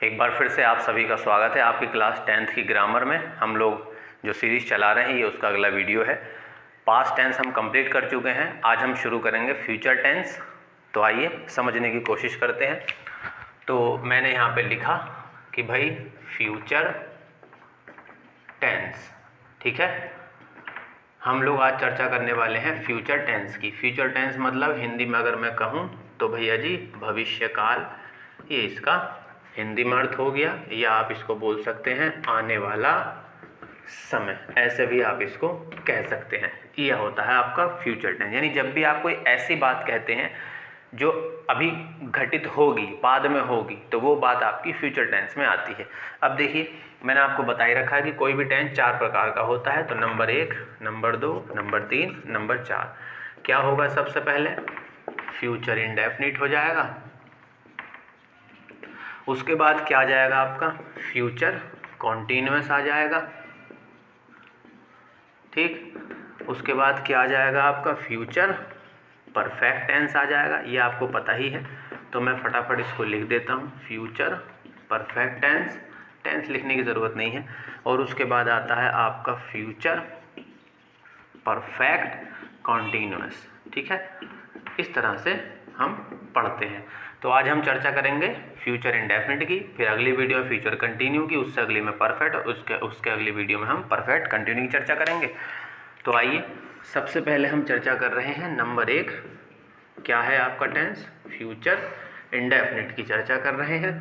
एक बार फिर से आप सभी का स्वागत है आपकी क्लास 10th की ग्रामर में। हम लोग जो सीरीज़ चला रहे हैं ये उसका अगला वीडियो है। पास्ट टेंस हम कंप्लीट कर चुके हैं, आज हम शुरू करेंगे फ्यूचर टेंस। तो आइए समझने की कोशिश करते हैं। तो मैंने यहाँ पे लिखा कि भाई फ्यूचर टेंस, ठीक है। हम लोग आज चर्चा करने वाले हैं फ्यूचर टेंस की। फ्यूचर टेंस मतलब हिंदी में अगर मैं कहूँ तो भैया जी भविष्य काल, ये इसका हिंदी में अर्थ हो गया। या आप इसको बोल सकते हैं आने वाला समय, ऐसे भी आप इसको कह सकते हैं। ये होता है आपका फ्यूचर टेंस। यानी जब भी आप कोई ऐसी बात कहते हैं जो अभी घटित होगी, बाद में होगी, तो वो बात आपकी फ्यूचर टेंस में आती है। अब देखिए, मैंने आपको बता ही रखा है कि कोई भी टेंस 4 प्रकार का होता है। तो नंबर 1, नंबर 2, नंबर 3, नंबर 4 क्या होगा? सबसे पहले फ्यूचर इंडेफिनिट हो जाएगा। उसके बाद क्या आ जाएगा आपका? फ्यूचर कॉन्टिन्यूअस आ जाएगा, ठीक। उसके बाद क्या आ जाएगा आपका? फ्यूचर परफेक्ट टेंस आ जाएगा। ये आपको पता ही है, तो मैं फटाफट इसको लिख देता हूँ। फ्यूचर परफेक्ट टेंस, टेंस लिखने की ज़रूरत नहीं है। और उसके बाद आता है आपका फ्यूचर परफेक्ट कॉन्टिन्यूअस, ठीक है। इस तरह से हम पढ़ते हैं। तो आज हम चर्चा करेंगे फ्यूचर इंडेफिनिट की, फिर अगली वीडियो में फ्यूचर कंटिन्यू की, उससे अगली में परफेक्ट, और उसके अगली वीडियो में हम परफेक्ट कंटिन्यू की चर्चा करेंगे। तो आइए सबसे पहले हम चर्चा कर रहे हैं नंबर 1, क्या है आपका टेंस? फ्यूचर इंडेफिनिट की चर्चा कर रहे हैं।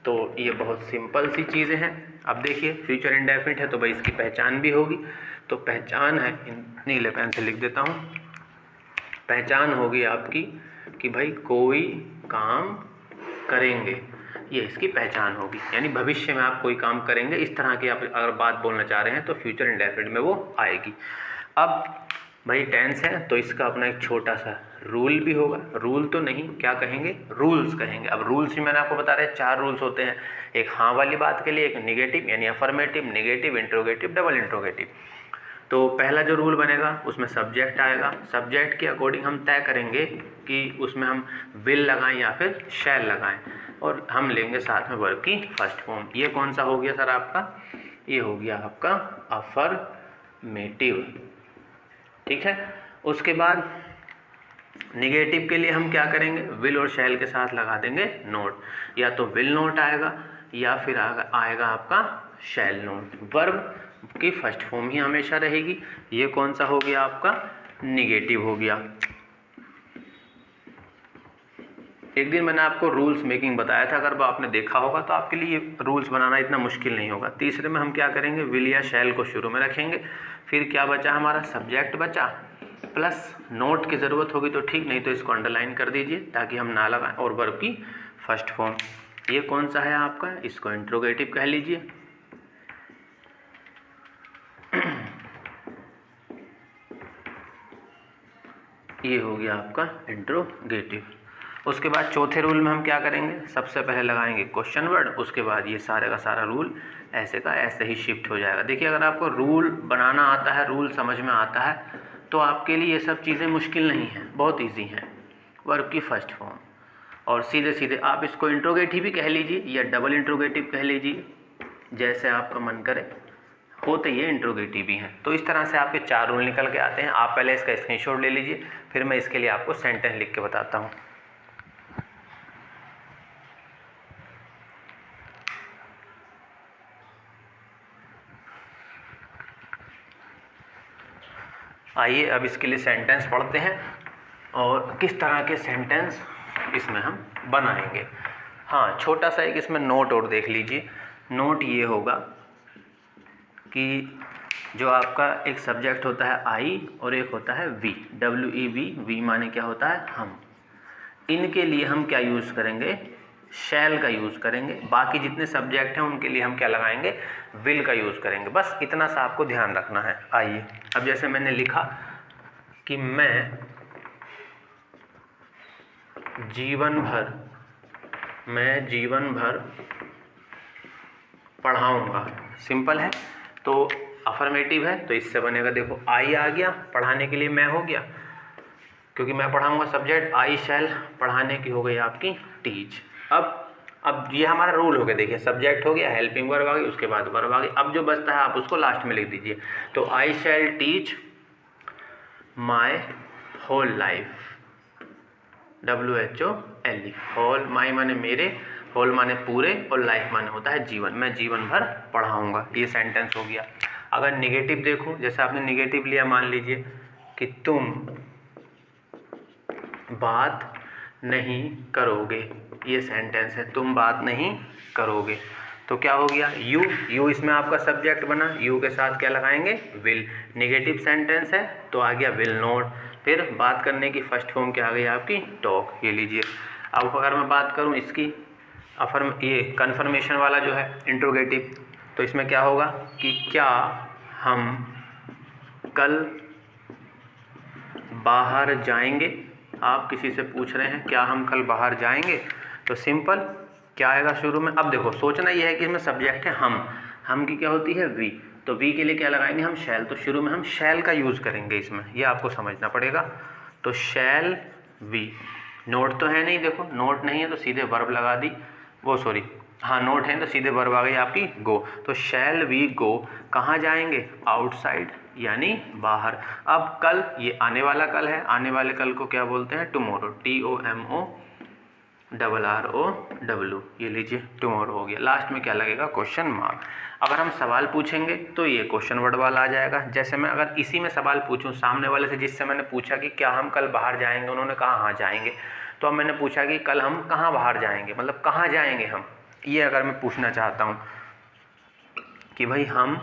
तो ये बहुत सिंपल सी चीज़ें हैं। अब देखिए, फ्यूचर इंडेफिनिट है तो भाई इसकी पहचान भी होगी। तो पहचान है, नीले पेन से लिख देता हूँ। पहचान होगी आपकी कि भाई कोई काम करेंगे, ये इसकी पहचान होगी। यानी भविष्य में आप कोई काम करेंगे, इस तरह की आप अगर बात बोलना चाह रहे हैं तो फ्यूचर इंडेफिनिट में वो आएगी। अब भाई टेंस है तो इसका अपना एक छोटा सा रूल भी होगा। रूल तो नहीं, क्या कहेंगे? रूल्स कहेंगे। अब रूल्स भी मैंने आपको बता रहे 4 रूल्स होते हैं। एक हाँ वाली बात के लिए, एक निगेटिव यानी affirmative, negative, interrogative, double interrogative. तो पहला जो रूल बनेगा उसमें सब्जेक्ट आएगा। सब्जेक्ट के अकॉर्डिंग हम तय करेंगे कि उसमें हम विल लगाएं या फिर शैल लगाएं, और हम लेंगे साथ में वर्ब की फर्स्ट फॉर्म। ये कौन सा हो गया सर आपका? ये हो गया आपका अफर्मेटिव, ठीक है। उसके बाद निगेटिव के लिए हम क्या करेंगे? विल और शैल के साथ लगा देंगे नोट। या तो विल नोट आएगा या फिर आएगा आपका शैल नोट। वर्ब की फर्स्ट फॉर्म ही हमेशा रहेगी। ये कौन सा हो गया आपका? निगेटिव हो गया। एक दिन मैंने आपको रूल्स मेकिंग बताया था, अगर वो आपने देखा होगा तो आपके लिए रूल्स बनाना इतना मुश्किल नहीं होगा। तीसरे में हम क्या करेंगे? विल या शैल को शुरू में रखेंगे। फिर क्या बचा हमारा? सब्जेक्ट बचा, प्लस नोट की ज़रूरत होगी तो ठीक, नहीं तो इसको अंडरलाइन कर दीजिए ताकि हम ना लगाएं। और वर्ब की फर्स्ट फॉर्म, ये कौन सा है आपका? इसको इंट्रोगेटिव कह लीजिए। ये हो गया आपका इंट्रोगेटिव। उसके बाद चौथे रूल में हम क्या करेंगे? सबसे पहले लगाएंगे क्वेश्चन वर्ड, उसके बाद ये सारे का सारा रूल ऐसे का ऐसे ही शिफ्ट हो जाएगा। देखिए, अगर आपको रूल बनाना आता है, रूल समझ में आता है, तो आपके लिए ये सब चीज़ें मुश्किल नहीं हैं, बहुत ईजी हैं। वर्ब की फर्स्ट फॉर्म, और सीधे सीधे आप इसको इंट्रोगेटिव भी कह लीजिए या डबल इंट्रोगेटिव कह लीजिए, जैसे आपका मन करे। होते ये इंट्रोगेटिव भी हैं। तो इस तरह से आपके 4 रूल निकल के आते हैं। आप पहले इसका स्क्रीनशॉट ले लीजिए, फिर मैं इसके लिए आपको सेंटेंस लिख के बताता हूँ। आइए अब इसके लिए सेंटेंस पढ़ते हैं और किस तरह के सेंटेंस इसमें हम बनाएंगे। हाँ, छोटा सा एक इसमें नोट और देख लीजिए। नोट ये होगा कि जो आपका एक सब्जेक्ट होता है आई और एक होता है वी, WEV, वी माने क्या होता है? हम। इनके लिए हम क्या यूज़ करेंगे? शैल का यूज़ करेंगे। बाकी जितने सब्जेक्ट हैं उनके लिए हम क्या लगाएंगे? विल का यूज़ करेंगे। बस इतना सा आपको ध्यान रखना है। आइए अब जैसे मैंने लिखा कि मैं जीवन भर पढ़ाऊँगा। सिंपल है, तो अफर्मेटिव है तो इससे बनेगा, देखो आई आ गया, पढ़ाने के लिए मैं हो गया, क्योंकि मैं पढ़ाऊँगा सब्जेक्ट आई शैल, पढ़ाने की हो गई आपकी टीच। अब अब ये हमारा रूल हो गया, देखिए सब्जेक्ट हो गया, हेल्पिंग वर्ब आ गई, उसके बाद वर्ब आ गई। अब जो बचता है आप उसको लास्ट में लिख दीजिए। तो I shall teach my whole life, WHOLE, whole, my माने मेरे, होल माने पूरे, और लाइफ माने होता है जीवन, मैं जीवन भर पढ़ाऊँगा। ये सेंटेंस हो गया। अगर निगेटिव देखूँ, जैसे आपने निगेटिव लिया, मान लीजिए कि तुम बात नहीं करोगे, ये सेंटेंस है, तुम बात नहीं करोगे, तो क्या हो गया, यू इसमें आपका सब्जेक्ट बना, यू के साथ क्या लगाएंगे, विल। नेगेटिव सेंटेंस है तो आ गया विल नॉट। फिर बात करने की फर्स्ट फॉर्म क्या आ गई आपकी, टॉक, ये लीजिए। अब अगर मैं बात करूं इसकी ये कन्फर्मेशन वाला जो है इंट्रोगेटिव, तो इसमें क्या होगा कि क्या हम कल बाहर जाएंगे। आप किसी से पूछ रहे हैं क्या हम कल बाहर जाएंगे, तो सिंपल क्या आएगा शुरू में। अब देखो सोचना यह है कि इसमें सब्जेक्ट है हम की क्या होती है, वी, तो वी के लिए क्या लगाएंगे हम, शैल। तो शुरू में हम शैल का यूज़ करेंगे इसमें, ये आपको समझना पड़ेगा। तो शैल वी, नोट तो है नहीं, देखो नोट नहीं है तो सीधे वर्ब लगा दी, वो सॉरी हाँ नोट है तो सीधे वर्ब आ गई आपकी गो। तो शैल वी गो, कहाँ जाएंगे, आउटसाइड, यानी बाहर। अब कल, ये आने वाला कल है, आने वाले कल को क्या बोलते हैं, टुमोरो, TOMORROW, ये लीजिए टुमोरो हो गया। लास्ट में क्या लगेगा, क्वेश्चन मार्क। अगर हम सवाल पूछेंगे तो ये क्वेश्चन वर्ड वाला आ जाएगा। जैसे मैं अगर इसी में सवाल पूछूं सामने वाले से, जिससे मैंने पूछा कि क्या हम कल बाहर जाएंगे, उन्होंने कहा हाँ जाएंगे, तो अब मैंने पूछा कि कल हम कहाँ बाहर जाएंगे, मतलब कहाँ जाएंगे हम, ये अगर मैं पूछना चाहता हूँ कि भाई हम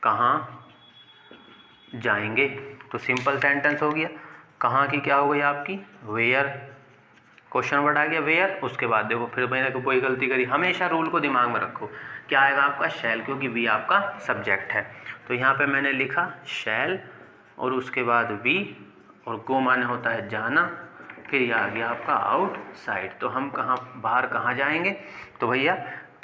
कहाँ जाएंगे, तो सिंपल सेंटेंस हो गया। कहाँ की क्या हो गई आपकी, वेयर, क्वेश्चन वर्ड आ गया वेयर। उसके बाद देखो फिर मैंने कोई गलती करी, हमेशा रूल को दिमाग में रखो, क्या आएगा आपका शैल, क्योंकि वी आपका सब्जेक्ट है। तो यहाँ पे मैंने लिखा शैल और उसके बाद वी, और गो माने होता है जाना, फिर यह आ गया आपका आउटसाइड। तो हम कहाँ बाहर कहाँ जाएंगे, तो भैया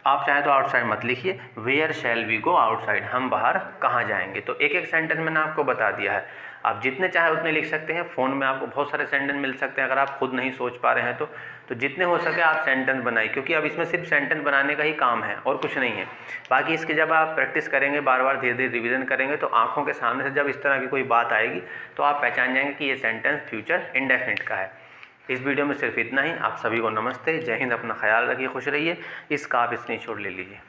आप चाहे तो आउटसाइड मत लिखिए, where shall we go outside, हम बाहर कहाँ जाएंगे। तो एक एक सेंटेंस मैंने आपको बता दिया है, आप जितने चाहे उतने लिख सकते हैं। फ़ोन में आपको बहुत सारे सेंटेंस मिल सकते हैं, अगर आप खुद नहीं सोच पा रहे हैं तो जितने हो सके आप सेंटेंस बनाइए, क्योंकि अब इसमें सिर्फ सेंटेंस बनाने का ही काम है और कुछ नहीं है। बाकी इसके जब आप प्रैक्टिस करेंगे, बार बार धीरे धीरे रिवीजन करेंगे, तो आंखों के सामने से जब इस तरह की कोई बात आएगी तो आप पहचान जाएंगे कि ये सेंटेंस फ्यूचर इंडेफिनिट का है। इस वीडियो में सिर्फ इतना ही। आप सभी को नमस्ते, जय हिंद, अपना ख्याल रखिए, खुश रहिए। इसका आप स्क्रीनशॉट ले लीजिए।